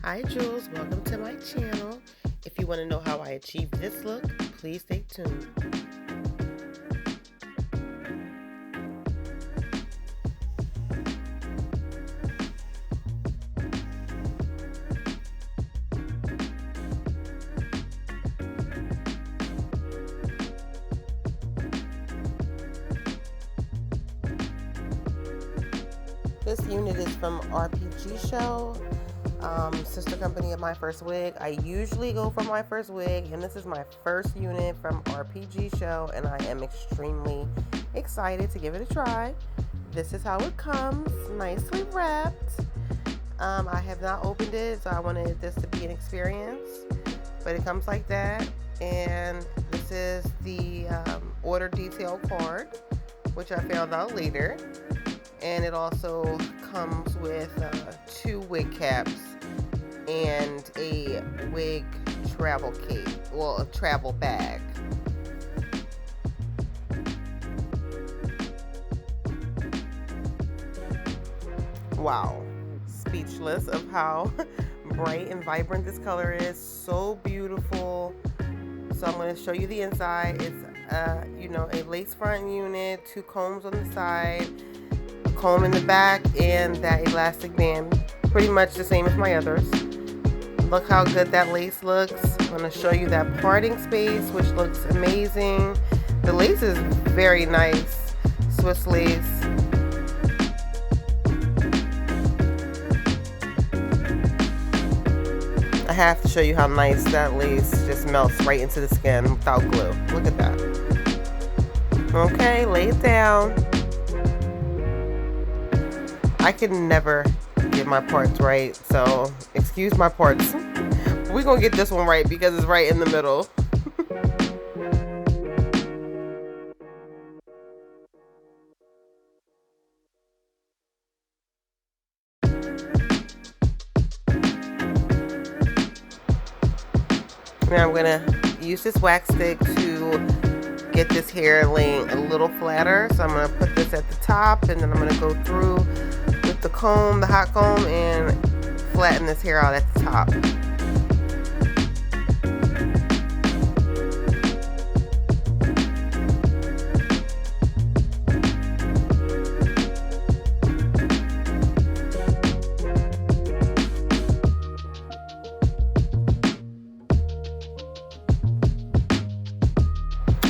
Hi Jewels, welcome to my channel. If you want to know how I achieved this look, please stay tuned. This unit is from RPGShow. Sister company of my first wig. I usually go for my first wig, and this is my first unit from RPGShow, and I am extremely excited to give it a try. This is how it comes, nicely wrapped. I have not opened it, so I wanted this to be an experience, but it comes like that. And this is the order detail card, which I found out later, and it also comes with 2 wig caps and a wig travel case, well, a travel bag. Wow, speechless of how bright and vibrant this color is. So beautiful. So I'm going to show you the inside. It's a lace front unit, 2 combs on the side, a comb in the back, and that elastic band, pretty much the same as my others. Look how good that lace looks. I'm going to show you that parting space, which looks amazing. The lace is very nice, Swiss lace. I have to show you how nice that lace just melts right into the skin without glue. Look at that. Okay, lay it down. I can never get my parts right, so excuse my parts. We're gonna get this one right because it's right in the middle. Now I'm gonna use this wax stick to get this hair laying a little flatter. So I'm gonna put this at the top, and then I'm gonna go through with the comb, the hot comb, and flatten this hair out at the top.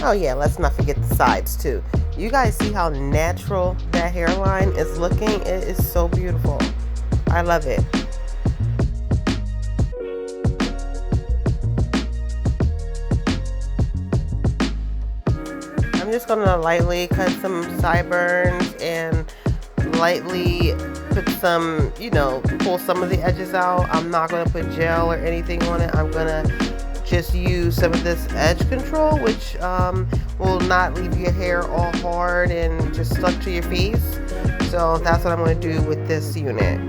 Oh yeah, let's not forget the sides too. You guys see how natural that hairline is looking? It is so beautiful. I love it. I'm just gonna lightly cut some sideburns and lightly put some, pull some of the edges out. I'm not gonna put gel or anything on it. I'm gonna just use some of this edge control, which will not leave your hair all hard and just stuck to your face. So that's what I'm going to do with this unit.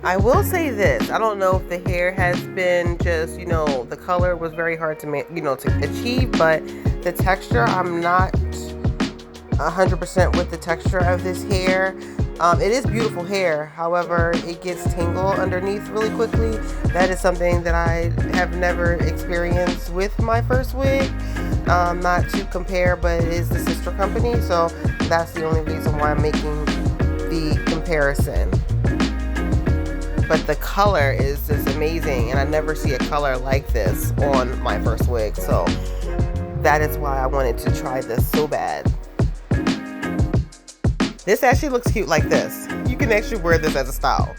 I will say this, I don't know if the hair has been just, the color was very hard to make, to achieve, but the texture, I'm not 100% with the texture of this hair. It is beautiful hair, however, it gets tangled underneath really quickly. That is something that I have never experienced with my first wig. Not to compare, but it is the sister company, so that's the only reason why I'm making the comparison. But the color is just amazing, and I never see a color like this on my first wig, so that is why I wanted to try this so bad. This actually looks cute like this. You can actually wear this as a style.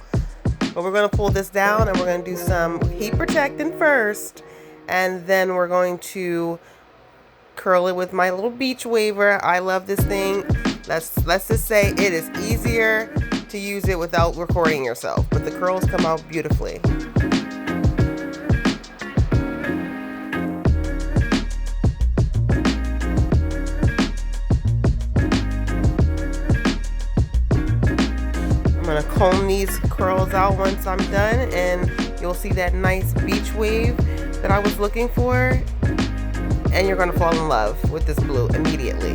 But we're going to pull this down, and we're going to do some heat protectant first. And then we're going to curl it with my little beach waver. I love this thing. Let's just say it is easier to use it without recording yourself, but the curls come out beautifully. I'm gonna comb these curls out once I'm done, and you'll see that nice beach wave that I was looking for, and you're gonna fall in love with this blue immediately.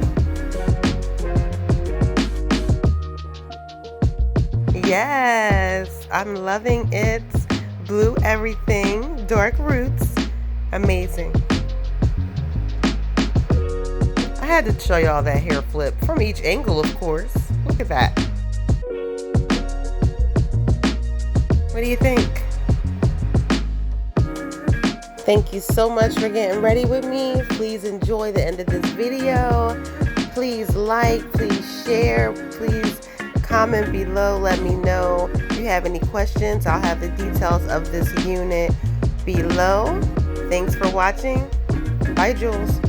Yes, I'm loving it. Blue everything, dark roots, amazing. I had to show y'all that hair flip from each angle, of course. Look at that. What do you think? Thank you so much for getting ready with me. Please enjoy the end of this video. Please like, please share, please comment below. Let me know if you have any questions. I'll have the details of this unit below. Thanks for watching. Bye, Jules.